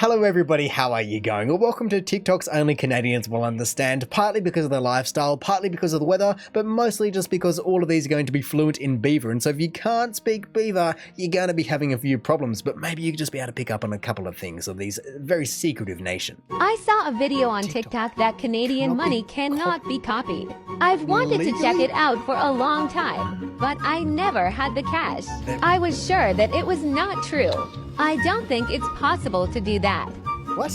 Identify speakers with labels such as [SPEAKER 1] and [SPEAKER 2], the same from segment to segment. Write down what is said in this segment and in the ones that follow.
[SPEAKER 1] Hello everybody, how are you going? Well, welcome to TikTok's Only Canadians Will Understand, partly because of their lifestyle, partly because of the weather, but mostly just because all of these are going to be fluent in Beaver, and so if you can't speak Beaver, you're going to be having a few problems, but maybe you could just be able to pick up on a couple of things of these very secretive nation.
[SPEAKER 2] I saw a video on TikTok that Canadian money cannot be copied. I've wanted to check it out for a long time, but I never had the cash. I was sure that it was not true. I don't think it's possible to do that.
[SPEAKER 1] What?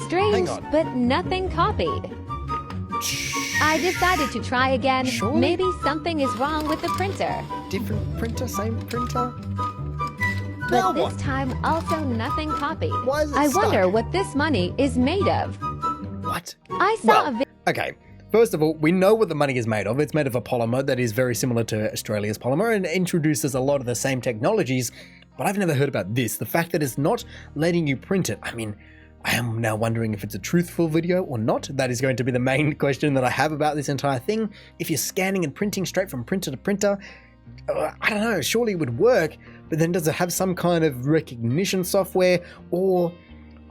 [SPEAKER 2] Strange, but nothing copied. I decided to try again.
[SPEAKER 1] Surely?
[SPEAKER 2] Maybe something is wrong with the printer.
[SPEAKER 1] Different printer, same printer?
[SPEAKER 2] But this time, also nothing copied.
[SPEAKER 1] Why is it
[SPEAKER 2] I
[SPEAKER 1] stuck?
[SPEAKER 2] wonder what this money is made of.
[SPEAKER 1] What?
[SPEAKER 2] I saw a video.
[SPEAKER 1] Okay. First of all, we know what the money is made of. It's made of a polymer that is very similar to Australia's polymer and introduces a lot of the same technologies, but I've never heard about this. The fact that it's not letting you print it. I mean, I am now wondering if it's a truthful video or not. That is going to be the main question that I have about this entire thing. If you're scanning and printing straight from printer to printer, I don't know, surely it would work, but then does it have some kind of recognition software? Or,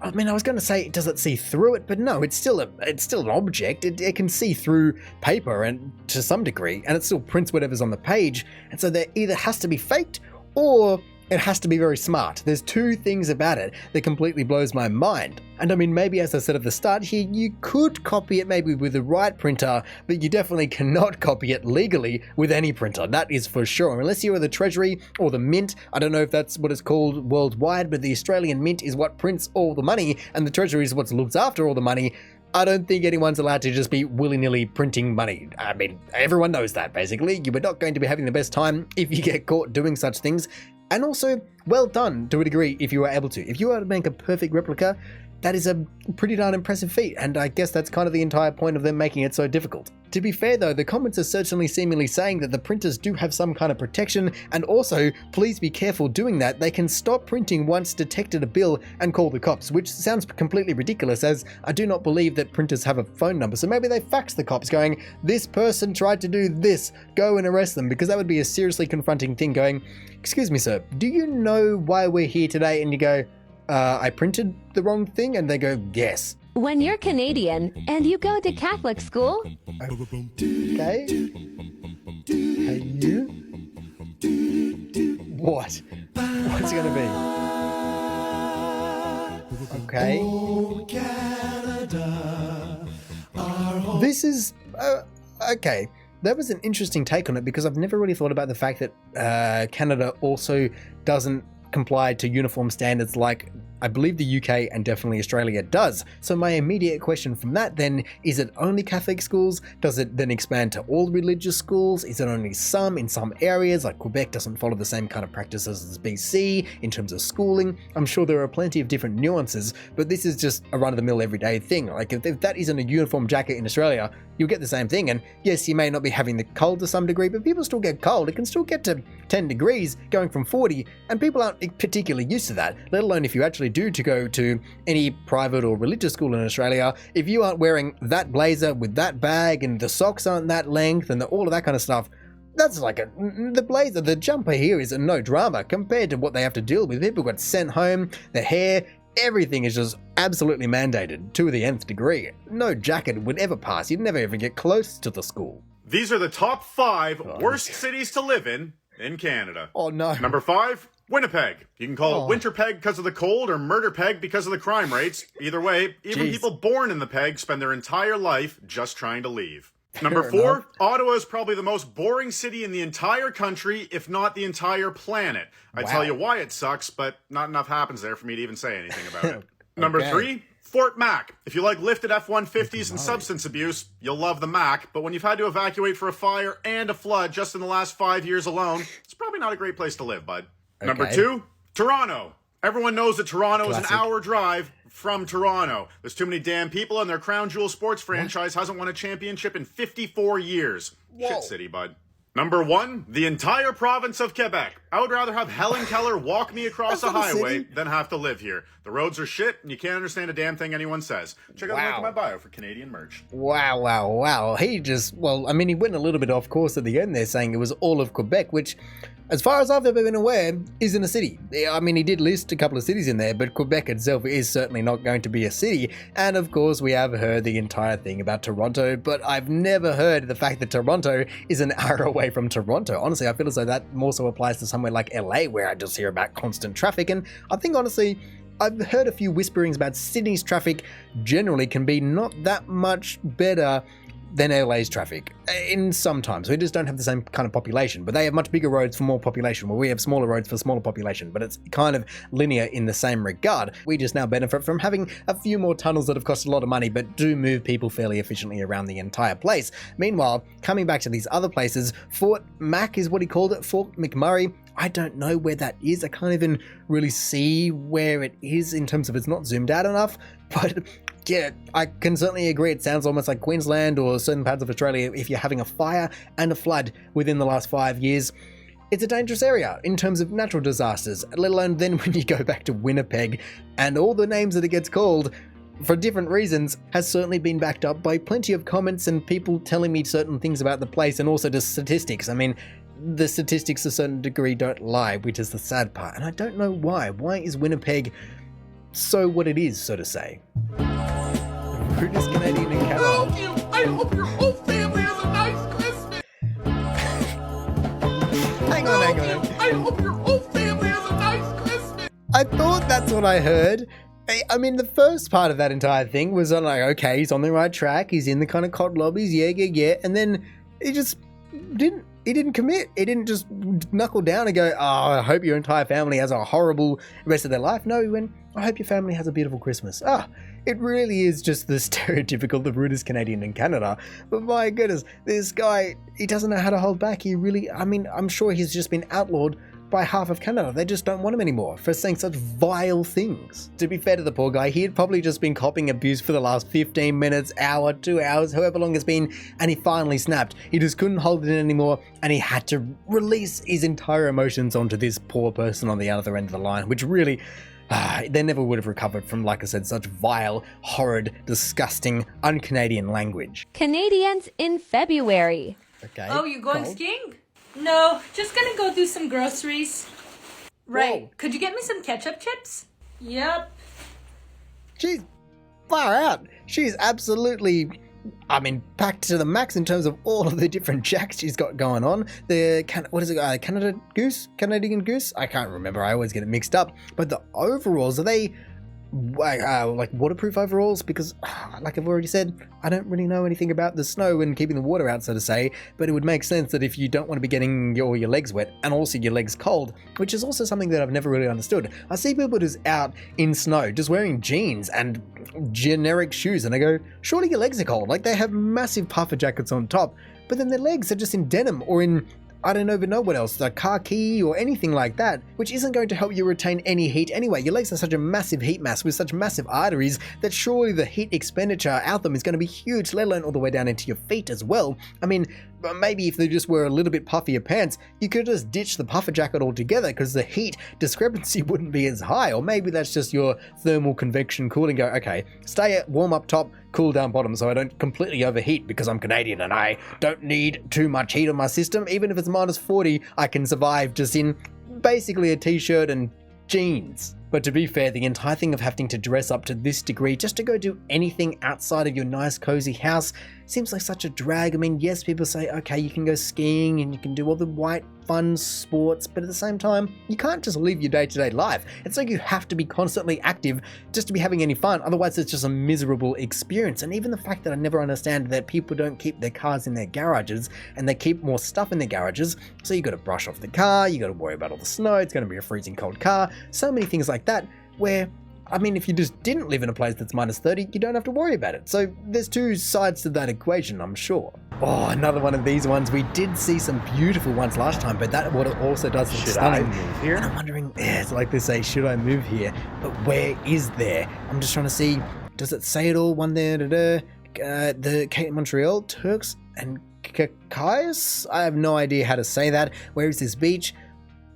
[SPEAKER 1] I mean, I was going to say, does it see through it? But no, it's still an object. It can see through paper and to some degree, and it still prints whatever's on the page. And so there either has to be faked or it has to be very smart. There's two things about it that completely blows my mind. And I mean, maybe as I said at the start here, you could copy it maybe with the right printer, but you definitely cannot copy it legally with any printer. That is for sure. Unless you are the Treasury or the Mint. I don't know if that's what it's called worldwide, but the Australian Mint is what prints all the money, and the Treasury is what looks after all the money. I don't think anyone's allowed to just be willy-nilly printing money. I mean, everyone knows that, basically. You are not going to be having the best time if you get caught doing such things. And also, well done to a degree if you are able to. If you are to make a perfect replica, that is a pretty darn impressive feat, and I guess that's kind of the entire point of them making it so difficult. To be fair though, the comments are certainly seemingly saying that the printers do have some kind of protection, and also, please be careful doing that. They can stop printing once detected a bill and call the cops, which sounds completely ridiculous, as I do not believe that printers have a phone number, so maybe they fax the cops going, this person tried to do this, go and arrest them, because that would be a seriously confronting thing going, excuse me sir, do you know why we're here today? And you go, I printed the wrong thing, and they go, yes.
[SPEAKER 2] When you're Canadian and you go to Catholic school,
[SPEAKER 1] Okay. Hey, you? What? What's it gonna be? Okay. This is okay. That was an interesting take on it, because I've never really thought about the fact that Canada also doesn't comply to uniform standards like I believe the UK and definitely Australia does. So my immediate question from that then, is it only Catholic schools? Does it then expand to all religious schools? Is it only some in some areas? Like Quebec doesn't follow the same kind of practices as BC in terms of schooling. I'm sure there are plenty of different nuances, but this is just a run-of-the-mill everyday thing. Like if that isn't a uniform jacket in Australia, you'll get the same thing. And yes, you may not be having the cold to some degree, but people still get cold. It can still get to 10 degrees going from 40, and people aren't particularly used to that, let alone if you actually do to go to any private or religious school in Australia. If you aren't wearing that blazer with that bag and the socks aren't that length and all of that kind of stuff, that's like the blazer, the jumper here is no drama compared to what they have to deal with. People got sent home, the hair, everything is just absolutely mandated to the nth degree. No jacket would ever pass. You'd never ever get close to the school.
[SPEAKER 3] These are the top 5 worst cities to live in Canada.
[SPEAKER 1] Oh no.
[SPEAKER 3] Number 5, Winnipeg. You can call it Winter Peg because of the cold or Murder Peg because of the crime rates. Either way, even people born in the Peg spend their entire life just trying to leave. Number 4, Ottawa is probably the most boring city in the entire country, if not the entire planet. I tell you why it sucks, but not enough happens there for me to even say anything about it. Number 3, Fort Mac. If you like lifted F-150s and substance abuse, you'll love the Mac, but when you've had to evacuate for a fire and a flood just in the last 5 years alone, it's probably not a great place to live, bud. Number 2, Toronto. Everyone knows that Toronto is an hour drive from Toronto. There's too many damn people, and their Crown Jewel sports franchise hasn't won a championship in 54 years. Shit city, bud. Number 1, the entire province of Quebec. I would rather have Helen Keller walk me across a highway than have to live here. The roads are shit, and you can't understand a damn thing anyone says. Check out the link in my bio for Canadian merch.
[SPEAKER 1] Wow. He just, well, I mean, he went a little bit off course at the end there, saying it was all of Quebec, which as far as I've ever been aware, is in a city. I mean, he did list a couple of cities in there, but Quebec itself is certainly not going to be a city. And of course, we have heard the entire thing about Toronto, but I've never heard the fact that Toronto is an hour away from Toronto. Honestly, I feel as though that more so applies to somewhere like LA, where I just hear about constant traffic. And I think, honestly, I've heard a few whisperings about Sydney's traffic generally can be not that much better than LA's traffic in some times. We just don't have the same kind of population, but they have much bigger roads for more population, where we have smaller roads for smaller population, but it's kind of linear in the same regard. We just now benefit from having a few more tunnels that have cost a lot of money, but do move people fairly efficiently around the entire place. Meanwhile, coming back to these other places, Fort Mac is what he called it, Fort McMurray. I don't know where that is. I can't even really see where it is in terms of it's not zoomed out enough, but yeah, I can certainly agree. It sounds almost like Queensland or certain parts of Australia. If you're having a fire and a flood within the last 5 years, it's a dangerous area in terms of natural disasters, let alone then when you go back to Winnipeg, and all the names that it gets called for different reasons has certainly been backed up by plenty of comments and people telling me certain things about the place, and also just statistics. I mean, the statistics to a certain degree don't lie, which is the sad part, and I don't know why. Why is Winnipeg so what it is, so to say? Brutus Canadian and Canada.
[SPEAKER 4] I hope your whole family has a nice Christmas.
[SPEAKER 1] Hang on.
[SPEAKER 4] I hope your whole family has a nice Christmas.
[SPEAKER 1] I thought that's what I heard. I mean, the first part of that entire thing was like, okay, he's on the right track. He's in the kind of cod lobbies, yeah. And then he just didn't commit. He didn't just knuckle down and go, oh, I hope your entire family has a horrible rest of their life. No, he went, I hope your family has a beautiful Christmas. It really is just the stereotypical, the Brutus Canadian in Canada. But my goodness, this guy, he doesn't know how to hold back. I'm sure he's just been outlawed by half of Canada. They just don't want him anymore for saying such vile things. To be fair to the poor guy, he had probably just been copping abuse for the last 15 minutes, hour, 2 hours, however long it's been, and he finally snapped. He just couldn't hold it in anymore, and he had to release his entire emotions onto this poor person on the other end of the line, which really, they never would have recovered from, like I said, such vile, horrid, disgusting, un-Canadian language.
[SPEAKER 2] Canadians in February.
[SPEAKER 1] Okay.
[SPEAKER 5] Oh, you going
[SPEAKER 1] cool.
[SPEAKER 5] skiing? No, just gonna go do some groceries. Right.
[SPEAKER 1] Whoa.
[SPEAKER 5] Could you get me some ketchup chips? Yep.
[SPEAKER 1] She's far out. She's absolutely, packed to the max in terms of all of the different jacks she's got going on. Canadian Goose? I can't remember. I always get it mixed up. But the overalls, are they like waterproof overalls? Because like I've already said, I don't really know anything about the snow and keeping the water out, so to say, but it would make sense that if you don't want to be getting your legs wet and also your legs cold, which is also something that I've never really understood. I see people just out in snow just wearing jeans and generic shoes, and I go, surely your legs are cold. Like, they have massive puffer jackets on top, but then their legs are just in denim or in, I don't even know what else, the khaki or anything like that, which isn't going to help you retain any heat anyway. Your legs are such a massive heat mass with such massive arteries that surely the heat expenditure out them is going to be huge, let alone all the way down into your feet as well. I mean, maybe if they just wear a little bit puffier pants, you could just ditch the puffer jacket altogether because the heat discrepancy wouldn't be as high. Or maybe that's just your thermal convection cooling. Go, okay, stay at warm up top, cool down bottom, so I don't completely overheat because I'm Canadian and I don't need too much heat on my system. Even if it's minus 40, I can survive just in basically a t-shirt and jeans. But to be fair, the entire thing of having to dress up to this degree just to go do anything outside of your nice cozy house seems like such a drag. I mean, yes, people say, okay, you can go skiing and you can do all the white fun sports, but at the same time, you can't just live your day-to-day life. It's like you have to be constantly active just to be having any fun. Otherwise, it's just a miserable experience. And even the fact that I never understand that people don't keep their cars in their garages and they keep more stuff in their garages. So you got to brush off the car, you got to worry about all the snow, it's going to be a freezing cold car, so many things like that, where, I mean, if you just didn't live in a place that's minus 30, you don't have to worry about it. So there's two sides to that equation, I'm sure. Oh, another one of these ones. We did see some beautiful ones last time, but that what it also does is stunning.
[SPEAKER 3] Should I move here?
[SPEAKER 1] And I'm wondering, it's like they say, should I move here? But where is there? I'm just trying to see, does it say it all? One there, the Cape Montreal, Turks and Caicos? I have no idea how to say that. Where is this beach?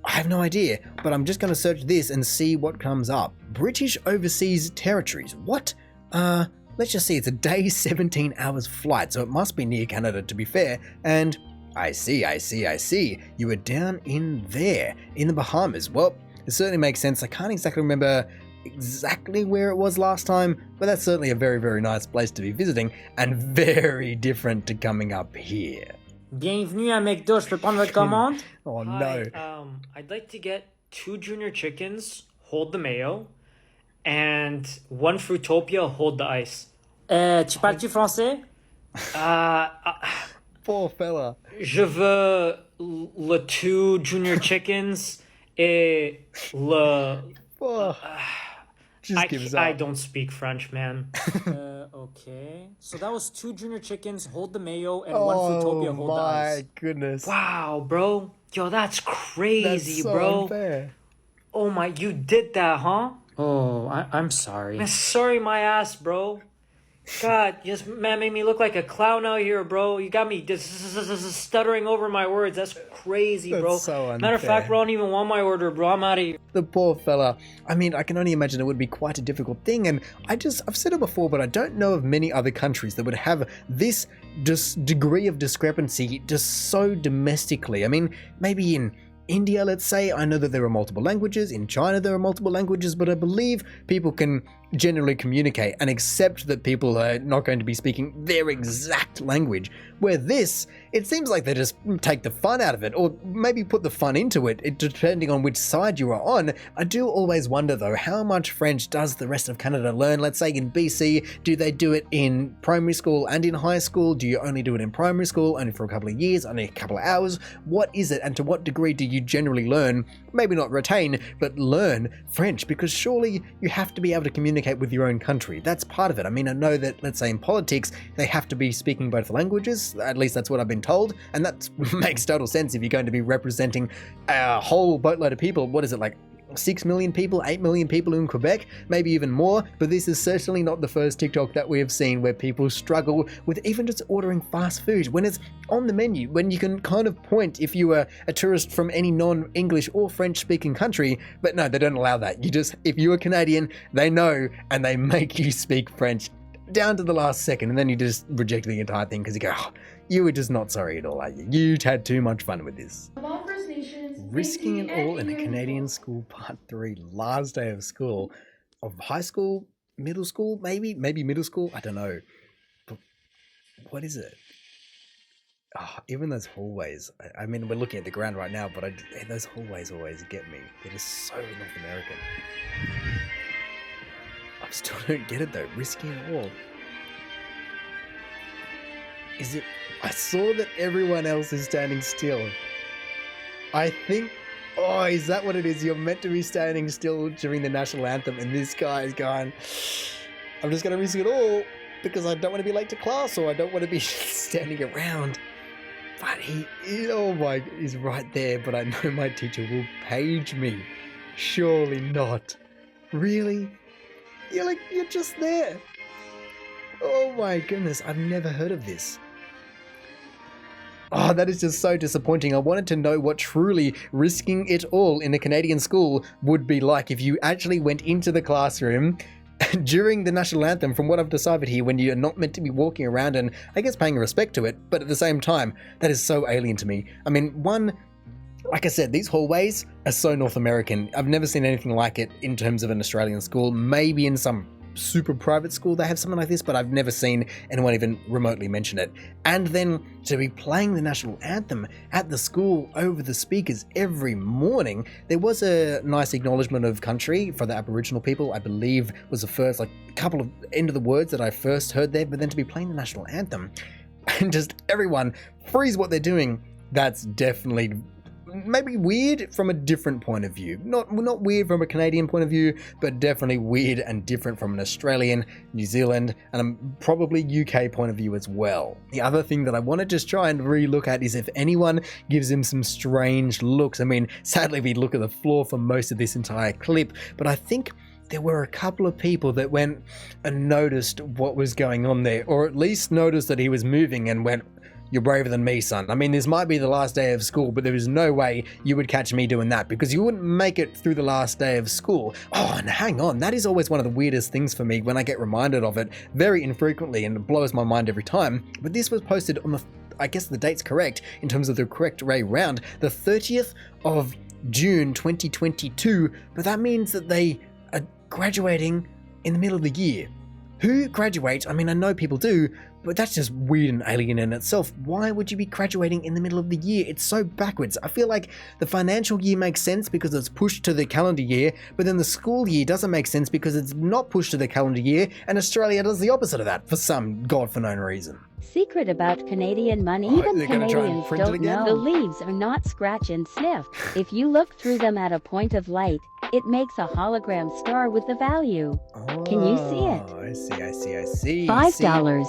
[SPEAKER 1] I have no idea, but I'm just going to search this and see what comes up. British Overseas Territories. What? Let's just see. It's a day, 17 hours flight, so it must be near Canada, to be fair. And I see. You were down in there, in the Bahamas. Well, it certainly makes sense. I can't exactly remember exactly where it was last time, but that's certainly a very, very nice place to be visiting and very different to coming up here.
[SPEAKER 6] Bienvenue à McDo, je peux prendre votre commande?
[SPEAKER 1] Oh
[SPEAKER 6] Hi,
[SPEAKER 1] no.
[SPEAKER 6] I'd like to get 2 junior chickens, hold the mayo, and 1 Fruitopia, hold the ice. Tu parles-tu français?
[SPEAKER 1] Poor fella.
[SPEAKER 6] Je veux le 2 junior chickens et le...
[SPEAKER 1] Oh, just gives up.
[SPEAKER 6] I don't speak French, man. Okay. So that was 2 junior chickens, hold the mayo, and 1 Fruitopia, hold the ice.
[SPEAKER 1] My goodness.
[SPEAKER 6] Wow, bro. Yo, that's crazy,
[SPEAKER 1] That's so
[SPEAKER 6] bro.
[SPEAKER 1] unfair.
[SPEAKER 6] Oh my, you did that, huh? Oh, I'm sorry. Man, sorry my ass, bro. God, just man made me look like a clown out here, bro. You got me just stuttering over my words. That's crazy, bro.
[SPEAKER 1] That's so unfair.
[SPEAKER 6] Matter of fact, bro, I don't even want my order, bro. I'm out of here.
[SPEAKER 1] The poor fella. I mean, I can only imagine it would be quite a difficult thing, and I've said it before, but I don't know of many other countries that would have this degree of discrepancy just so domestically. I mean, maybe in India, let's say, I know that there are multiple languages. In China, there are multiple languages, but I believe people can generally communicate and accept that people are not going to be speaking their exact language. Where this, it seems like they just take the fun out of it, or maybe put the fun into it, depending on which side you are on. I do always wonder, though, how much French does the rest of Canada learn? Let's say in BC, do they do it in primary school and in high school? Do you only do it in primary school, only for a couple of years, only a couple of hours? What is it, and to what degree do you generally learn, maybe not retain, but learn French? Because surely you have to be able to communicate with your own country. That's part of it. I mean, I know that, let's say in politics, they have to be speaking both languages. At least that's what I've been told. And that makes total sense if you're going to be representing a whole boatload of people. What is it, like 6 million people, 8 million people in Quebec, maybe even more? But this is certainly not the first TikTok that we have seen where people struggle with even just ordering fast food when it's on the menu, when you can kind of point if you are a tourist from any non-English or French-speaking country. But no, they don't allow that. If you are Canadian, they know, and they make you speak French down to the last second, and then you just reject the entire thing because you go, oh, you were just not sorry at all, are you? You had too much fun with this. Risking it all in a Canadian school, part 3, last day of school, of high school, middle school, maybe middle school, I don't know. But what is it? Oh, even those hallways. I mean, we're looking at the ground right now, but those hallways always get me. They're just so North American. I still don't get it though. Risking it all. Is it? I saw that everyone else is standing still. I think, oh, is that what it is? You're meant to be standing still during the national anthem, and this guy is going, I'm just going to risk it all because I don't want to be late to class, or I don't want to be standing around. But he's right there, but I know my teacher will page me. Surely not. Really? You're just there. Oh my goodness, I've never heard of this. Oh, that is just so disappointing. I wanted to know what truly risking it all in a Canadian school would be like if you actually went into the classroom during the national anthem, from what I've deciphered here, when you're not meant to be walking around and, I guess, paying respect to it, but at the same time, that is so alien to me. I mean, like I said, these hallways are so North American. I've never seen anything like it in terms of an Australian school. Maybe in some super private school they have something like this, but I've never seen anyone even remotely mention it. And then to be playing the national anthem at the school over the speakers every morning. There was a nice acknowledgement of country for the Aboriginal people, I believe was the first, like, couple of end of the words that I first heard there, but then to be playing the national anthem and just everyone freeze what they're doing, that's definitely maybe weird from a different point of view. Not weird from a Canadian point of view, but definitely weird and different from an Australian, New Zealand, and probably UK point of view as well. The other thing that I want to just try and re-look at is if anyone gives him some strange looks. I mean, sadly we look at the floor for most of this entire clip, but I think there were a couple of people that went and noticed what was going on there, or at least noticed that he was moving and went, you're braver than me, son. I mean, this might be the last day of school, but there is no way you would catch me doing that because you wouldn't make it through the last day of school. Oh, and hang on, that is always one of the weirdest things for me when I get reminded of it very infrequently, and it blows my mind every time. But this was posted on I guess the date's correct in terms of the correct way round, the 30th of June 2022, but that means that they are graduating in the middle of the year. Who graduates? I mean, I know people do, but that's just weird and alien in itself. Why would you be graduating in the middle of the year? It's so backwards. I feel like the financial year makes sense because it's pushed to the calendar year, but then the school year doesn't make sense because it's not pushed to the calendar year, and Australia does the opposite of that for some god-for-known reason.
[SPEAKER 7] Secret about Canadian money.
[SPEAKER 1] Oh,
[SPEAKER 7] Even
[SPEAKER 1] they're gonna try and
[SPEAKER 7] Canadians
[SPEAKER 1] print it
[SPEAKER 7] don't
[SPEAKER 1] again?
[SPEAKER 7] know. The leaves are not scratch and sniff. If you look through them at a point of light, it makes a hologram star with the value. Can you see it?
[SPEAKER 1] I see.
[SPEAKER 7] $5,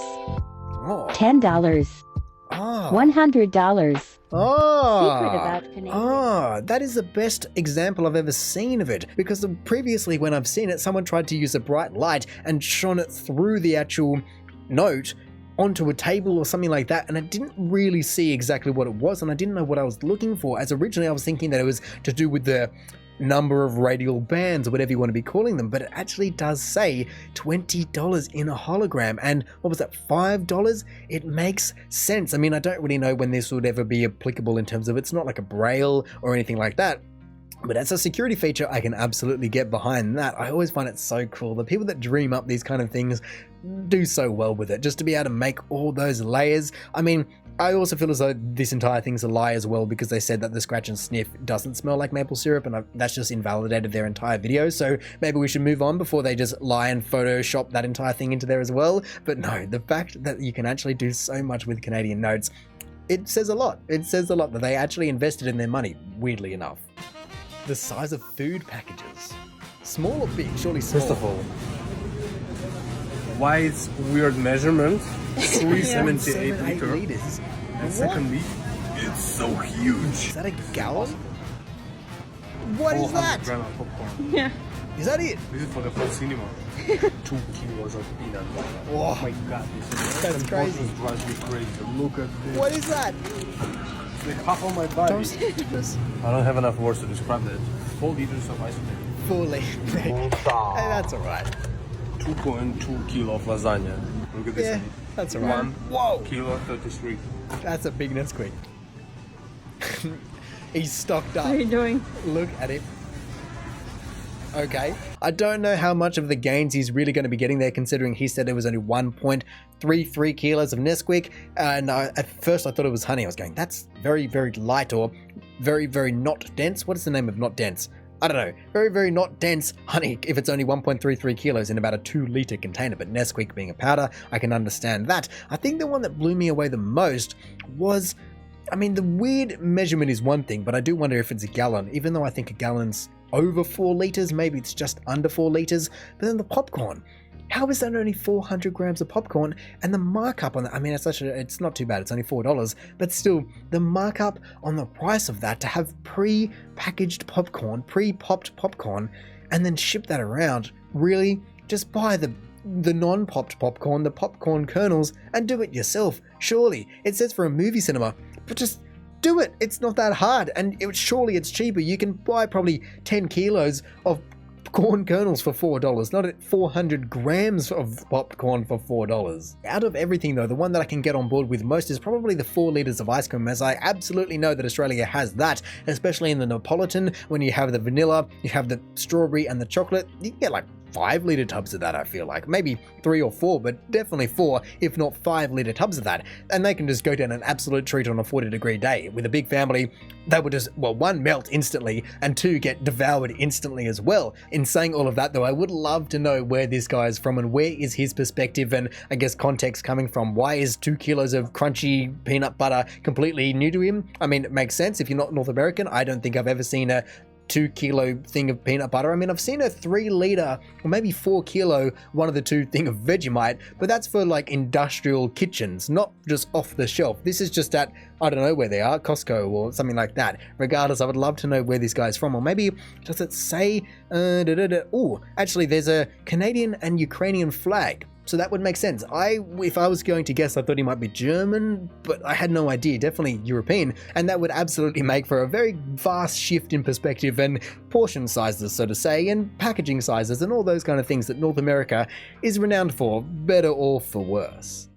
[SPEAKER 1] Oh.
[SPEAKER 7] $10,
[SPEAKER 1] Oh.
[SPEAKER 7] $100.
[SPEAKER 1] Oh.
[SPEAKER 7] Secret about Canadian.
[SPEAKER 1] Oh, that is the best example I've ever seen of it, because previously when I've seen it, someone tried to use a bright light and shone it through the actual note onto a table or something like that, and I didn't really see exactly what it was, and I didn't know what I was looking for, as originally I was thinking that it was to do with the number of radial bands or whatever you want to be calling them, but it actually does say $20 in a hologram, and what was that, $5? It makes sense. I mean, I don't really know when this would ever be applicable in terms of it's not like a braille or anything like that, but as a security feature, I can absolutely get behind that. I always find it so cool. The people that dream up these kind of things do so well with it, just to be able to make all those layers. I mean, I also feel as though this entire thing's a lie as well, because they said that the scratch and sniff doesn't smell like maple syrup, and that's just invalidated their entire video. So maybe we should move on before they just lie and Photoshop that entire thing into there as well. But no, the fact that you can actually do so much with Canadian notes, it says a lot. It says a lot that they actually invested in their money, weirdly enough. The size of food packages. Small or big? Surely small.
[SPEAKER 8] First of all, why is weird measurement 378 liter?
[SPEAKER 1] liters.
[SPEAKER 8] And secondly, it's so huge.
[SPEAKER 1] Is that a gallon? What is
[SPEAKER 8] 400
[SPEAKER 1] that?
[SPEAKER 8] gram of popcorn.
[SPEAKER 1] Is that it?
[SPEAKER 8] This is for the whole cinema. 2 kilos of peanut butter.
[SPEAKER 1] Whoa.
[SPEAKER 8] Oh my god, this
[SPEAKER 1] That's
[SPEAKER 8] is
[SPEAKER 1] crazy.
[SPEAKER 8] drives me crazy. Look at this.
[SPEAKER 1] What is that?
[SPEAKER 8] It's like half of my body. I don't have enough words to describe that. 4 liters of ice cream.
[SPEAKER 1] Fully. Hey, that's alright.
[SPEAKER 8] 2.2 kilo of lasagna. Look at this.
[SPEAKER 1] Yeah, that's alright.
[SPEAKER 8] 1 kilo 33.
[SPEAKER 1] That's a big Nesquik. He's stocked up.
[SPEAKER 9] What are you doing?
[SPEAKER 1] Look at him. Okay. I don't know how much of the gains he's really going to be getting there, considering he said it was only 1.33 kilos of Nesquik. And at first I thought it was honey. I was going, that's very, very light, or very, very not dense. What is the name of not dense? I don't know. Very, very not dense honey if it's only 1.33 kilos in about a 2-liter container. But Nesquik being a powder, I can understand that. I think the one that blew me away the most was, I mean, the weird measurement is one thing, but I do wonder if it's a gallon, even though I think a gallon's over 4 liters, maybe it's just under 4 liters. But then the popcorn, how is that only 400 grams of popcorn? And the markup on that, I mean, it's not too bad, it's only $4, but still, the markup on the price of that to have pre-packaged popcorn, pre-popped popcorn, and then ship that around, really? Just buy the non-popped popcorn, the popcorn kernels, and do it yourself. Surely, it says for a movie cinema, but just do it. It's not that hard, and surely it's cheaper. You can buy probably 10 kilos of corn kernels for $4, not at 400 grams of popcorn for $4. Out of everything though, the one that I can get on board with most is probably the 4 liters of ice cream, as I absolutely know that Australia has that, especially in the Neapolitan. When you have the vanilla, you have the strawberry and the chocolate, you can get like 5-liter tubs of that, I feel like. Maybe 3 or 4, but definitely 4, if not 5-liter tubs of that. And they can just go down an absolute treat on a 40-degree day. With a big family, they would just, well, 1, melt instantly, and 2, get devoured instantly as well. In saying all of that though, I would love to know where this guy is from and where is his perspective and, I guess, context coming from. Why is 2 kilos of crunchy peanut butter completely new to him? I mean, it makes sense. If you're not North American, I don't think I've ever seen a 2-kilo thing of peanut butter. I mean, I've seen a 3-liter or maybe 4-kilo one of the 2 thing of Vegemite, but that's for like industrial kitchens, not just off the shelf. This is just at, I don't know where they are, Costco or something like that. Regardless, I would love to know where this guy's from, or maybe does it say, oh, actually there's a Canadian and Ukrainian flag. so that would make sense. If I was going to guess, I thought he might be German, but I had no idea. Definitely European, and that would absolutely make for a very vast shift in perspective and portion sizes, so to say, and packaging sizes and all those kind of things that North America is renowned for, better or for worse.